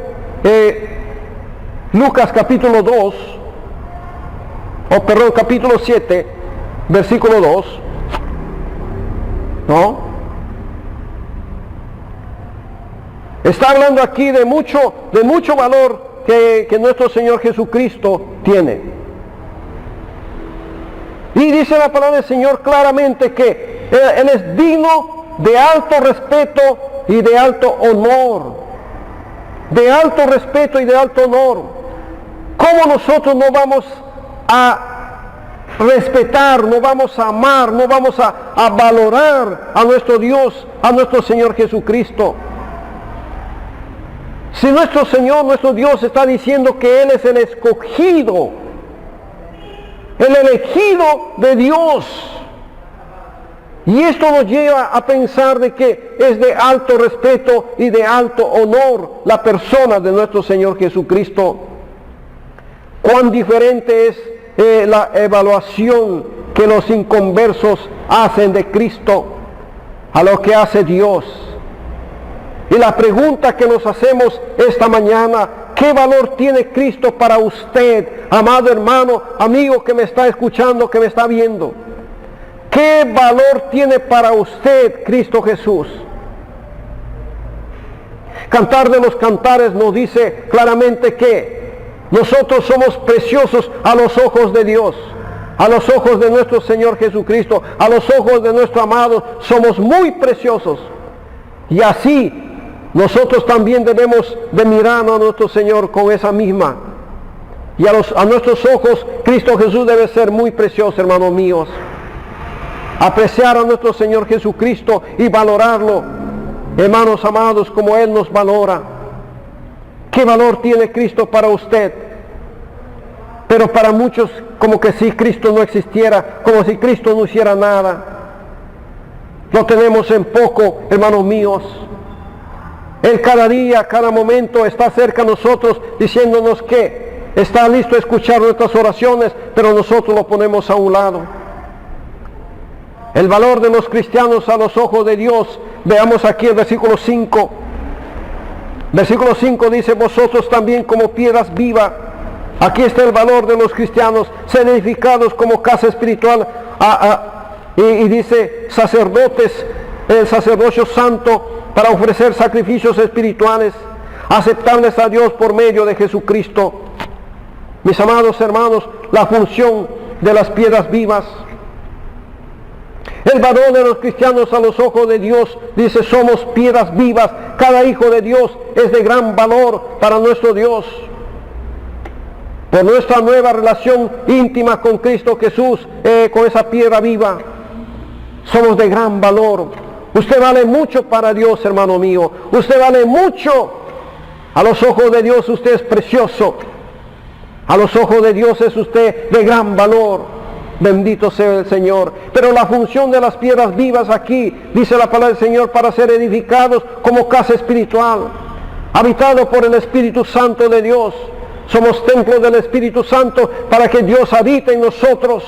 Lucas capítulo 2, capítulo 7, versículo 2. ¿No? Está hablando aquí de mucho valor que nuestro Señor Jesucristo tiene. Y dice la palabra del Señor claramente que Él es digno de alto respeto y de alto honor. De alto respeto y de alto honor. ¿Cómo nosotros no vamos a respetar, no vamos a amar, no vamos a valorar a nuestro Dios, a nuestro Señor Jesucristo? Si nuestro Señor, nuestro Dios está diciendo que Él es el escogido, el elegido de Dios, y esto nos lleva a pensar de que es de alto respeto y de alto honor la persona de nuestro Señor Jesucristo. Cuán diferente es la evaluación que los inconversos hacen de Cristo a lo que hace Dios. Y la pregunta que nos hacemos esta mañana: ¿qué valor tiene Cristo para usted, amado hermano, amigo que me está escuchando, que me está viendo? ¿Qué valor tiene para usted Cristo Jesús? Cantar de los Cantares nos dice claramente que nosotros somos preciosos a los ojos de Dios, a los ojos de nuestro Señor Jesucristo, a los ojos de nuestro amado, somos muy preciosos. Y así nosotros también debemos de mirar a nuestro Señor con esa misma. Y a nuestros ojos Cristo Jesús debe ser muy precioso, hermanos míos. Apreciar a nuestro Señor Jesucristo y valorarlo. Hermanos amados, como Él nos valora. ¿Qué valor tiene Cristo para usted? Pero para muchos, como que si Cristo no existiera, como si Cristo no hiciera nada. Lo tenemos en poco, hermanos míos. Él cada día, cada momento está cerca de nosotros, diciéndonos que está listo a escuchar nuestras oraciones, pero nosotros lo ponemos a un lado. El valor de los cristianos a los ojos de Dios. Veamos aquí el versículo 5. Versículo 5 dice: vosotros también como piedras vivas. Aquí está el valor de los cristianos, ser edificados como casa espiritual. Y dice sacerdotes, el sacerdocio santo, para ofrecer sacrificios espirituales, aceptables a Dios por medio de Jesucristo. Mis amados hermanos, la función de las piedras vivas. El valor de los cristianos a los ojos de Dios, dice, somos piedras vivas. Cada hijo de Dios es de gran valor para nuestro Dios. Por nuestra nueva relación íntima con Cristo Jesús, con esa piedra viva, somos de gran valor. Usted vale mucho para Dios, hermano mío. Usted vale mucho. A los ojos de Dios usted es precioso. A los ojos de Dios es usted de gran valor. Bendito sea el Señor. Pero la función de las piedras vivas aquí, dice la palabra del Señor, para ser edificados como casa espiritual, habitado por el Espíritu Santo de Dios. Somos templos del Espíritu Santo para que Dios habite en nosotros.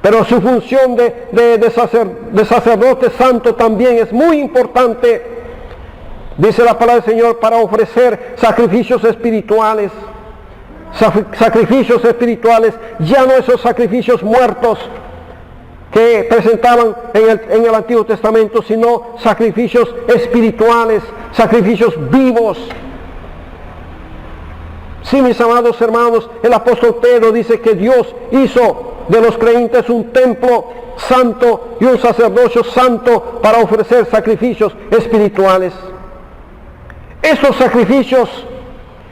Pero su función de sacerdote santo también es muy importante. Dice la palabra del Señor, para ofrecer sacrificios espirituales. Sacrificios espirituales, ya no esos sacrificios muertos que presentaban en el Antiguo Testamento, sino sacrificios espirituales, sacrificios vivos. Sí, mis amados hermanos, el apóstol Pedro dice que Dios hizo de los creyentes un templo santo y un sacerdocio santo para ofrecer sacrificios espirituales. Estos sacrificios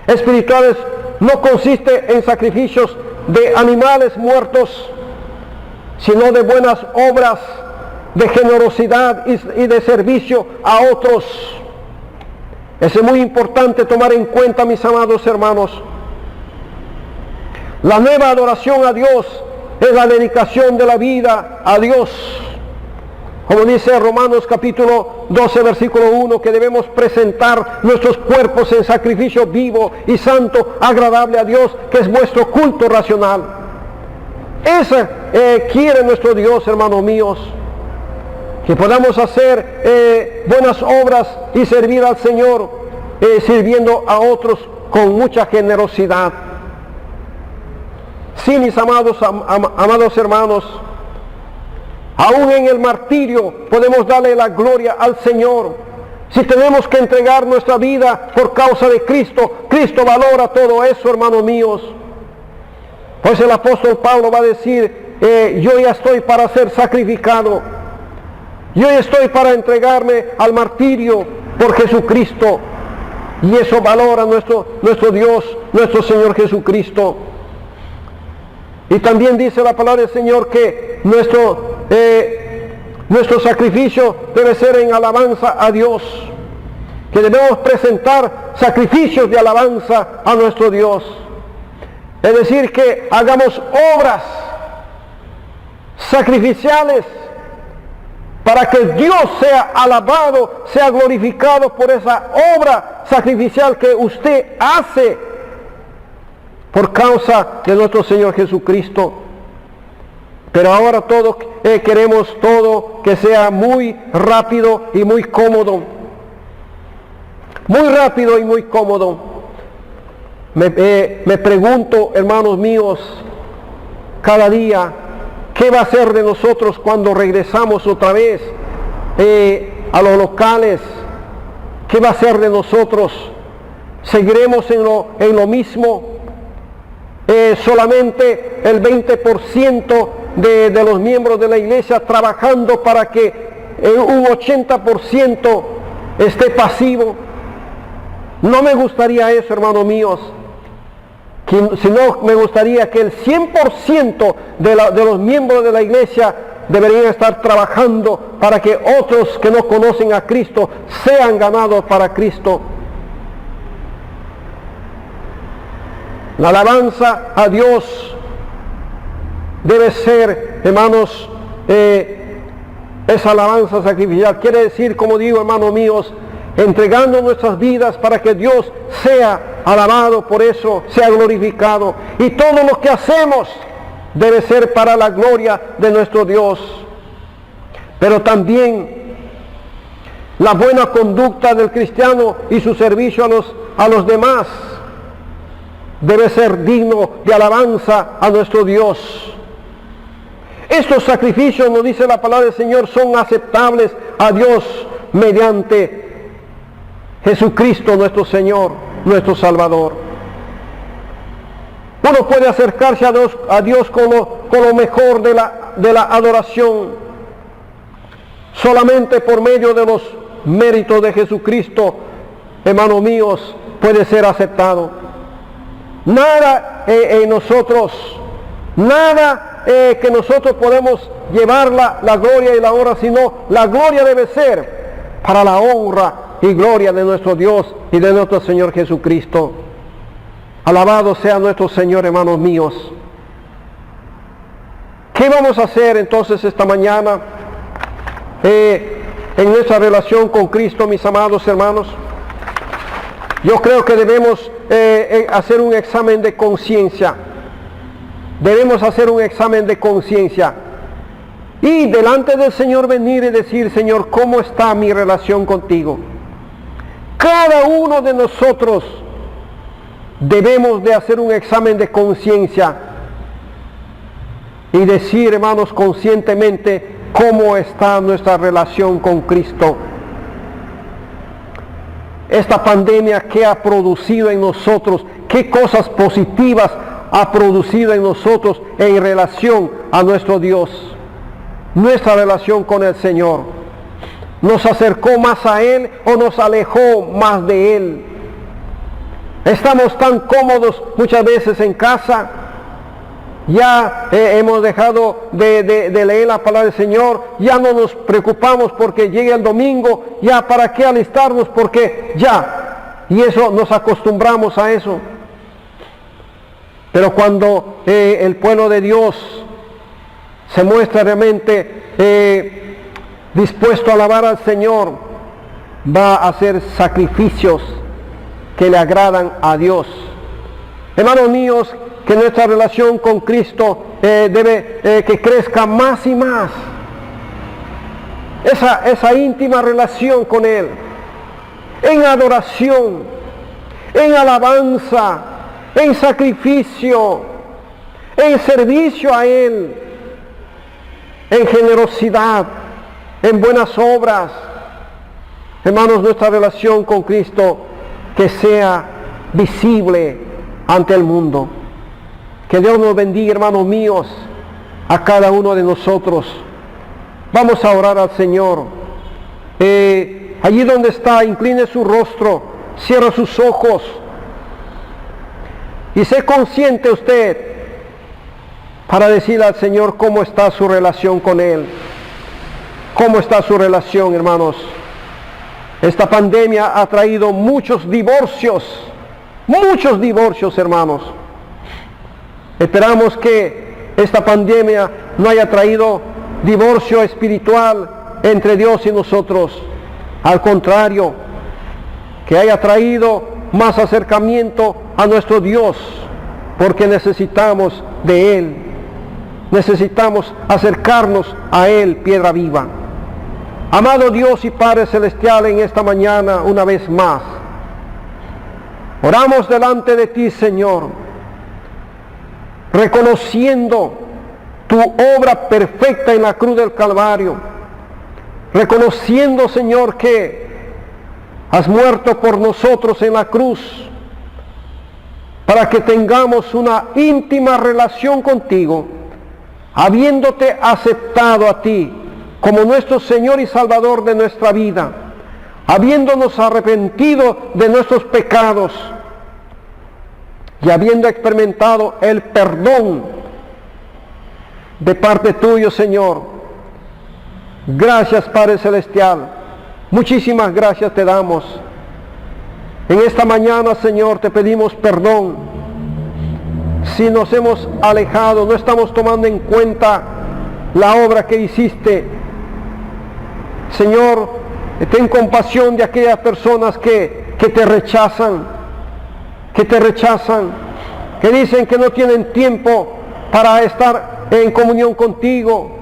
espirituales no consiste en sacrificios de animales muertos, sino de buenas obras, de generosidad y de servicio a otros. Es muy importante tomar en cuenta, mis amados hermanos. La nueva adoración a Dios es la dedicación de la vida a Dios. Como dice Romanos capítulo 12, versículo 1, que debemos presentar nuestros cuerpos en sacrificio vivo y santo, agradable a Dios, que es vuestro culto racional. Esa quiere nuestro Dios, hermanos míos, que podamos hacer buenas obras y servir al Señor, sirviendo a otros con mucha generosidad. Sí, mis amados hermanos, aún en el martirio podemos darle la gloria al Señor. Si tenemos que entregar nuestra vida por causa de Cristo, Cristo valora todo eso, hermanos míos. Pues el apóstol Pablo va a decir, yo ya estoy para ser sacrificado. Yo ya estoy para entregarme al martirio por Jesucristo. Y eso valora nuestro Dios, nuestro Señor Jesucristo. Y también dice la palabra del Señor que nuestro sacrificio debe ser en alabanza a Dios, que debemos presentar sacrificios de alabanza a nuestro Dios. Es decir, que hagamos obras sacrificiales para que Dios sea alabado, sea glorificado por esa obra sacrificial que usted hace por causa de nuestro Señor Jesucristo. Pero ahora queremos todo que sea muy rápido y muy cómodo. Muy rápido y muy cómodo. Me pregunto, hermanos míos, cada día, ¿qué va a ser de nosotros cuando regresamos otra vez a los locales? ¿Qué va a ser de nosotros? ¿Seguiremos en lo mismo? Solamente el 20% de los miembros de la iglesia trabajando para que un 80% esté pasivo. No me gustaría eso, hermanos míos, sino me gustaría que el 100% de los miembros de la iglesia deberían estar trabajando para que otros que no conocen a Cristo sean ganados para Cristo. La alabanza a Dios debe ser, hermanos, esa alabanza sacrificial. Quiere decir, como digo, hermanos míos, entregando nuestras vidas para que Dios sea alabado, por eso sea glorificado. Y todo lo que hacemos debe ser para la gloria de nuestro Dios. Pero también la buena conducta del cristiano y su servicio a los demás debe ser digno de alabanza a nuestro Dios. Estos sacrificios, nos dice la palabra del Señor, son aceptables a Dios mediante Jesucristo nuestro Señor, nuestro Salvador. Uno puede acercarse a Dios con lo mejor de la adoración, solamente por medio de los méritos de Jesucristo, hermanos míos, puede ser aceptado. Nada en nosotros, nada que nosotros podemos llevar la gloria y la honra, sino la gloria debe ser para la honra y gloria de nuestro Dios y de nuestro Señor Jesucristo. Alabado sea nuestro Señor, hermanos míos. ¿Qué vamos a hacer entonces esta mañana en nuestra relación con Cristo, mis amados hermanos? Yo creo que debemos hacer un examen de conciencia. Debemos hacer un examen de conciencia y delante del Señor venir y decir: Señor, ¿cómo está mi relación contigo? Cada uno de nosotros debemos de hacer un examen de conciencia y decir, hermanos, conscientemente cómo está nuestra relación con Cristo. Esta pandemia, ¿qué ha producido en nosotros? ¿Qué cosas positivas ha producido en nosotros en relación a nuestro Dios? Nuestra relación con el Señor. ¿Nos acercó más a Él o nos alejó más de Él? Estamos tan cómodos muchas veces en casa. Ya hemos dejado de leer la palabra del Señor. Ya no nos preocupamos porque llegue el domingo. Ya para qué alistarnos, porque ya. Y eso nos acostumbramos a eso. Pero cuando el pueblo de Dios se muestra realmente dispuesto a alabar al Señor, va a hacer sacrificios que le agradan a Dios. Hermanos míos, que nuestra relación con Cristo debe que crezca más y más. Esa íntima relación con Él, en adoración, en alabanza, en sacrificio, en servicio a Él, en generosidad, en buenas obras. Hermanos, nuestra relación con Cristo que sea visible ante el mundo. Que Dios nos bendiga, hermanos míos, a cada uno de nosotros. Vamos a orar al Señor. Allí donde está, incline su rostro, cierra sus ojos y sé consciente usted para decirle al Señor cómo está su relación con Él. ¿Cómo está su relación, hermanos? Esta pandemia ha traído muchos divorcios, hermanos. Esperamos que esta pandemia no haya traído divorcio espiritual entre Dios y nosotros. Al contrario, que haya traído más acercamiento a nuestro Dios, porque necesitamos de Él. Necesitamos acercarnos a Él, piedra viva. Amado Dios y Padre Celestial, en esta mañana, una vez más, oramos delante de ti, Señor, reconociendo tu obra perfecta en la cruz del Calvario, reconociendo, Señor, que has muerto por nosotros en la cruz, para que tengamos una íntima relación contigo, habiéndote aceptado a ti como nuestro Señor y Salvador de nuestra vida, habiéndonos arrepentido de nuestros pecados y habiendo experimentado el perdón de parte tuyo, Señor, Gracias, Padre Celestial. Muchísimas gracias te damos. En esta mañana, Señor, te pedimos perdón si nos hemos alejado, no estamos tomando en cuenta la obra que hiciste. Señor, ten compasión de aquellas personas que te rechazan, que dicen que no tienen tiempo para estar en comunión contigo,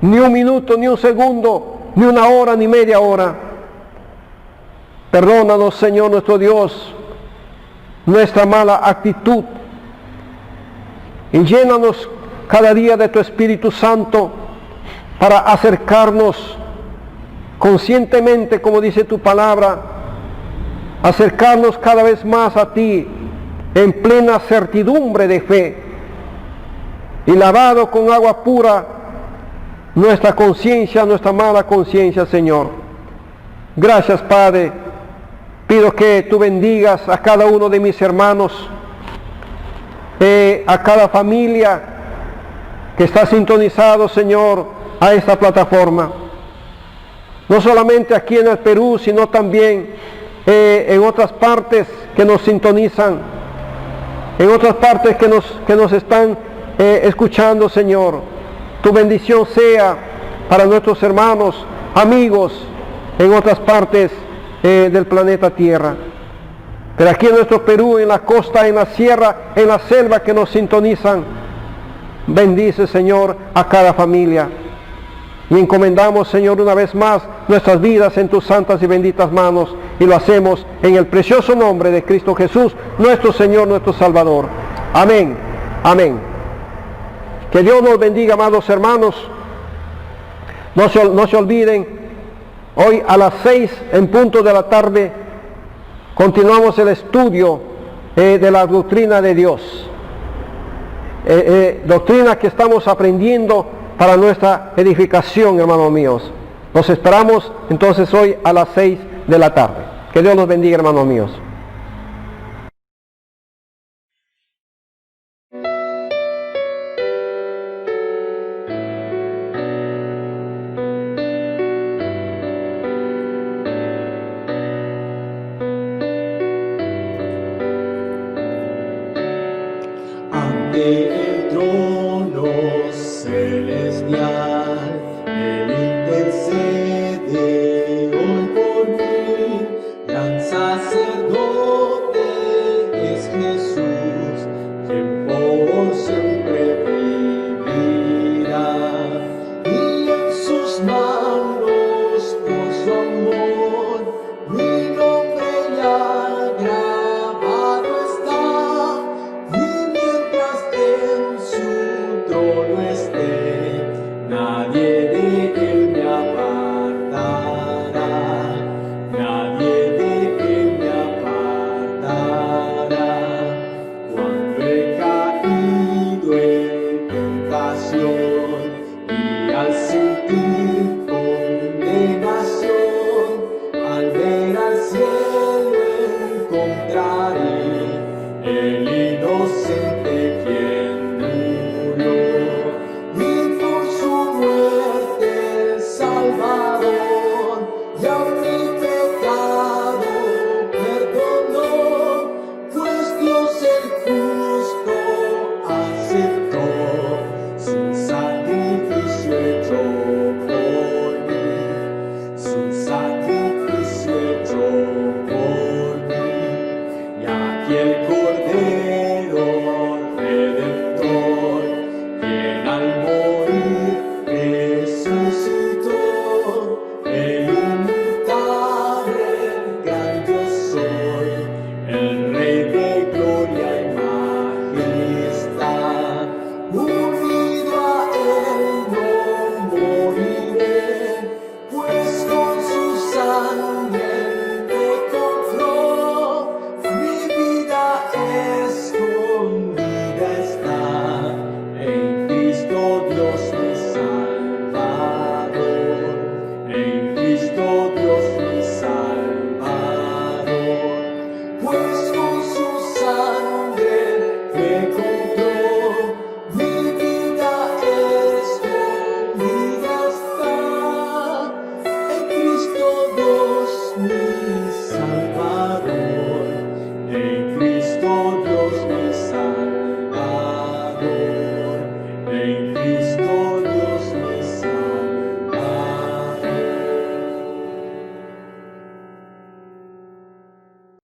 ni un minuto, ni un segundo, ni una hora, ni media hora. Perdónanos, Señor nuestro Dios, nuestra mala actitud, y llénanos cada día de tu Espíritu Santo para acercarnos conscientemente, como dice tu palabra, acercarnos cada vez más a ti en plena certidumbre de fe, y lavado con agua pura nuestra conciencia, nuestra mala conciencia, Señor. Gracias, Padre. Pido que tú bendigas a cada uno de mis hermanos, a cada familia que está sintonizado, Señor, a esta plataforma. No solamente aquí en el Perú, sino también en otras partes que nos sintonizan, en otras partes que nos están escuchando, Señor. Tu bendición sea para nuestros hermanos, amigos en otras partes del planeta Tierra. Pero aquí en nuestro Perú, en la costa, en la sierra, en la selva que nos sintonizan, bendice, Señor, a cada familia. Y encomendamos, Señor, una vez más nuestras vidas en tus santas y benditas manos, y lo hacemos en el precioso nombre de Cristo Jesús, nuestro Señor, nuestro Salvador. Amén. Amén. Que Dios nos bendiga, amados hermanos. No se olviden, hoy a las 6 en punto de la tarde continuamos el estudio de la doctrina de Dios. Doctrina que estamos aprendiendo para nuestra edificación, hermanos míos. Los esperamos entonces hoy a las 6 de la tarde. Que Dios los bendiga, hermanos míos. Ante el trono celestial, Él intercede hoy por mí. Gran sacerdote es Jesús, quien por siempre vivirá. Y en sus manos, por su amor, mi nombre ya grabado está. Y mientras en su trono esté, nadie de él me apartará. Nadie de él me apartará. Cuando he caído en tentación y al sentir condenación, al ver al cielo encontraré el inocente quien murió, y por su muerte el Salvador ya mi pecado perdonó, pues Dios el justo aceptó su sacrificio hecho por mí, su sacrificio hecho por mí. Y aquí el Cordero